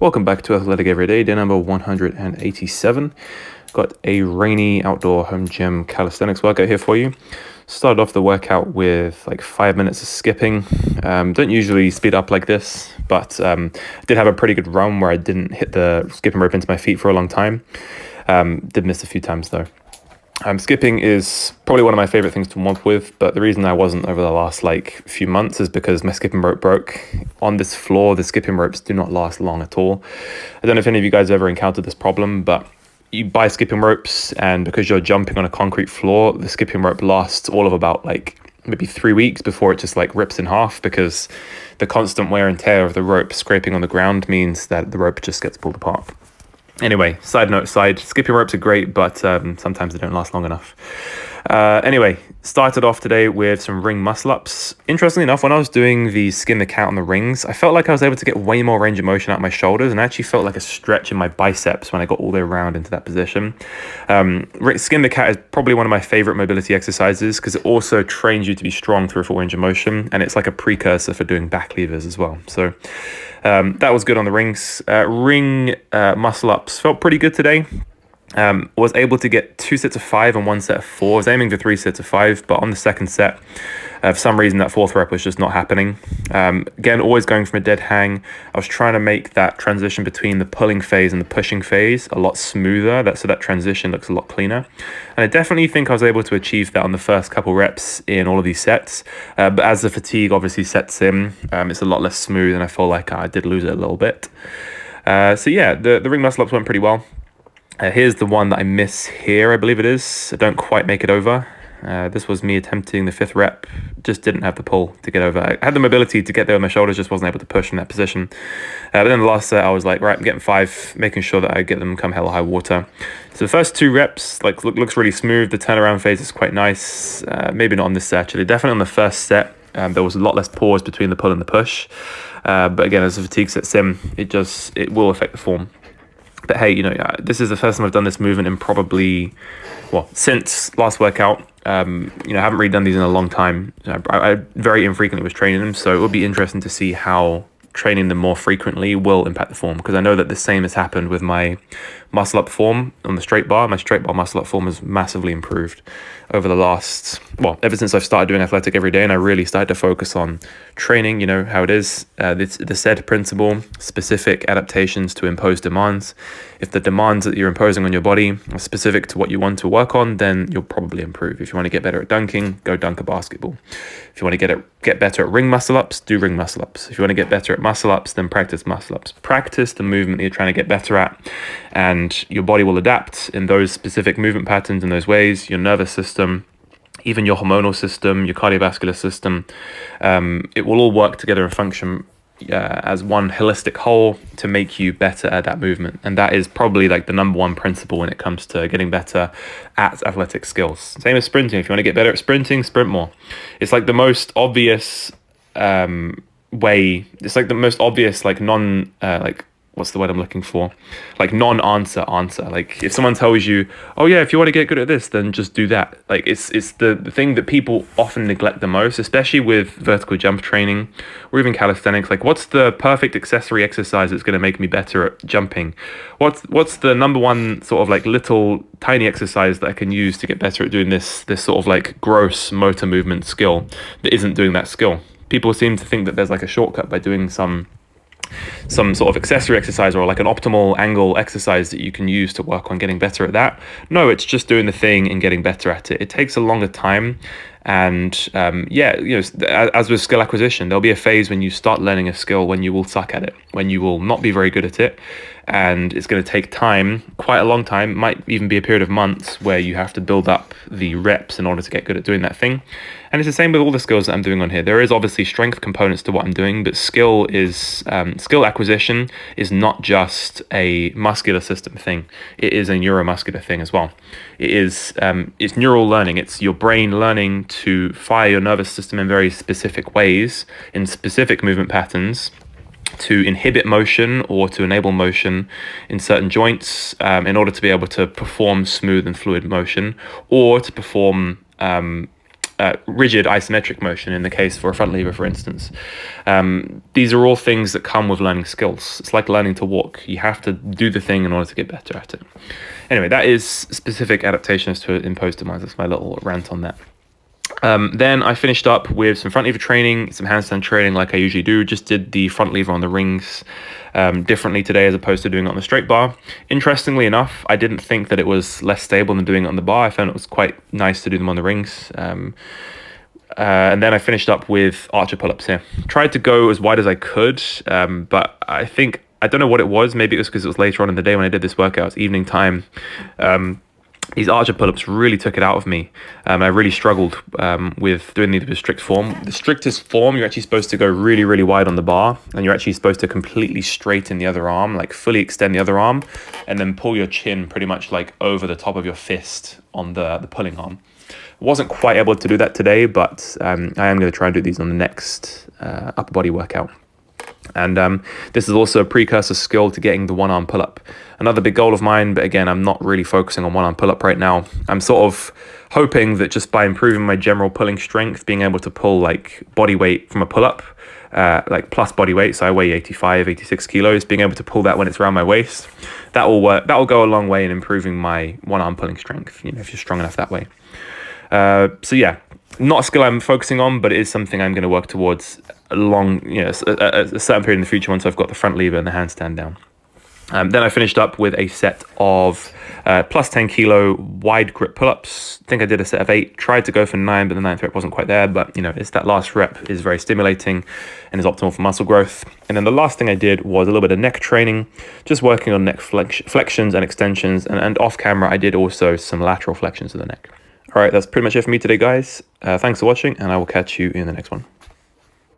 Welcome back to Athletic Everyday, day number 187. Got a rainy outdoor home gym calisthenics workout here for you. Started off the workout with like 5 minutes of skipping. Don't usually speed up like this, but did have a pretty good run where I didn't hit the skipping rope into my feet for a long time. Did miss a few times though. Skipping is probably one of my favorite things to warm up with, but the reason I wasn't over the last few months is because my skipping rope broke. On this floor, the skipping ropes do not last long at all. I don't know if any of you guys ever encountered this problem, but you buy skipping ropes and because you're jumping on a concrete floor, the skipping rope lasts all of about maybe 3 weeks before it just rips in half because the constant wear and tear of the rope scraping on the ground means that the rope just gets pulled apart. Anyway, side note aside, skipping ropes are great, but sometimes they don't last long enough. Anyway, started off today with some ring muscle ups. Interestingly enough, when I was doing the skin the cat on the rings, I felt like I was able to get way more range of motion out my shoulders, and I actually felt like a stretch in my biceps when I got all the way around into that position. Skin the cat is probably one of my favorite mobility exercises because it also trains you to be strong through a full range of motion, and it's like a precursor for doing back levers as well. So that was good on the rings. Ring muscle ups felt pretty good today. Was able to get 2 sets of 5 and 1 set of 4. I was aiming for 3 sets of 5, but on the second set, for some reason, that fourth rep was just not happening. Again, always going from a dead hang. I was trying to make that transition between the pulling phase and the pushing phase a lot smoother, so that transition looks a lot cleaner. And I definitely think I was able to achieve that on the first couple reps in all of these sets. But as the fatigue obviously sets in, it's a lot less smooth, and I feel like I did lose it a little bit. So yeah, the ring muscle ups went pretty well. Here's the one that I miss here, I believe it is. I don't quite make it over. This was me attempting the 5th rep. Just didn't have the pull to get over. I had the mobility to get there with my shoulders, just wasn't able to push in that position. But then the last set, I was like, right, I'm getting 5, making sure that I get them come hell or high water. So the first 2 reps, looks really smooth. The turnaround phase is quite nice. Maybe not on this set, actually. Definitely on the first set, there was a lot less pause between the pull and the push. But again, as the fatigue sets in, it will affect the form. But hey, this is the first time I've done this movement in probably, since last workout. I haven't really done these in a long time. I very infrequently was training them, so it will be interesting to see how training them more frequently will impact the form, because I know that the same has happened with my muscle up form on the straight bar. My straight bar muscle up form has massively improved over the last, ever since I've started doing athletic every day, and I really started to focus on training, how it is, the SAID principle, specific adaptations to imposed demands. If the demands that you're imposing on your body are specific to what you want to work on, then you'll probably improve. If you want to get better at dunking, go dunk a basketball. If you want to get better at ring muscle ups, do ring muscle ups. If you want to get better at muscle ups, then practice muscle ups. Practice the movement that you're trying to get better at, and your body will adapt in those specific movement patterns in those ways. Your nervous system, even your hormonal system, your cardiovascular system, it will all work together and function as one holistic whole to make you better at that movement. And that is probably the number one principle when it comes to getting better at athletic skills. Same as sprinting. If you want to get better at sprinting, sprint more. It's the most obvious way. It's the most obvious what's the word I'm looking for? Non-answer answer. If someone tells you, oh yeah, if you want to get good at this, then just do that. It's the thing that people often neglect the most, especially with vertical jump training or even calisthenics. What's the perfect accessory exercise that's going to make me better at jumping? What's the number one sort of little tiny exercise that I can use to get better at doing this sort of gross motor movement skill that isn't doing that skill? People seem to think that there's a shortcut by doing some sort of accessory exercise or an optimal angle exercise that you can use to work on getting better at that. No, it's just doing the thing and getting better at it. It takes a longer time. And as with skill acquisition, there'll be a phase when you start learning a skill when you will suck at it, when you will not be very good at it. And it's going to take time, quite a long time, might even be a period of months where you have to build up the reps in order to get good at doing that thing. And it's the same with all the skills that I'm doing on here. There is obviously strength components to what I'm doing, but skill acquisition is not just a muscular system thing. It is a neuromuscular thing as well. It's neural learning. It's your brain learning to fire your nervous system in very specific ways, in specific movement patterns, to inhibit motion or to enable motion in certain joints in order to be able to perform smooth and fluid motion, or to perform rigid isometric motion in the case for a front lever, for instance. These are all things that come with learning skills. It's like learning to walk. You have to do the thing in order to get better at it. Anyway, that is specific adaptations to imposed demands. That's my little rant on that. Then I finished up with some front lever training, some handstand training like I usually do. Just did the front lever on the rings differently today as opposed to doing it on the straight bar. Interestingly enough, I didn't think that it was less stable than doing it on the bar. I found it was quite nice to do them on the rings. And then I finished up with archer pull-ups here. Tried to go as wide as I could, but I don't know what it was. Maybe it was because it was later on in the day when I did this workout. It's evening time. These archer pull-ups really took it out of me. I really struggled with doing the strict form. The strictest form, you're actually supposed to go really, really wide on the bar, and you're actually supposed to completely straighten the other arm, like fully extend the other arm, and then pull your chin pretty much like over the top of your fist on the pulling arm. Wasn't quite able to do that today, but I am going to try and do these on the next upper body workout. And this is also a precursor skill to getting the one arm pull-up. Another big goal of mine, but again, I'm not really focusing on one arm pull-up right now. I'm sort of hoping that just by improving my general pulling strength, being able to pull like body weight from a pull-up, like plus body weight, so I weigh 85, 86 kilos, being able to pull that when it's around my waist, that will work. That will go a long way in improving my one arm pulling strength, you know, if you're strong enough that way. So yeah, not a skill I'm focusing on, but it is something I'm going to work towards a certain period in the future once I've got the front lever and the handstand down. Then I finished up with a set of plus 10 kilo wide grip pull-ups. I think I did a set of 8, tried to go for 9, but the 9th rep wasn't quite there. But you know, it's that last rep is very stimulating and is optimal for muscle growth. And then the last thing I did was a little bit of neck training, just working on neck flexions and extensions. And off camera, I did also some lateral flexions of the neck. All right, that's pretty much it for me today, guys. Thanks for watching, and I will catch you in the next one.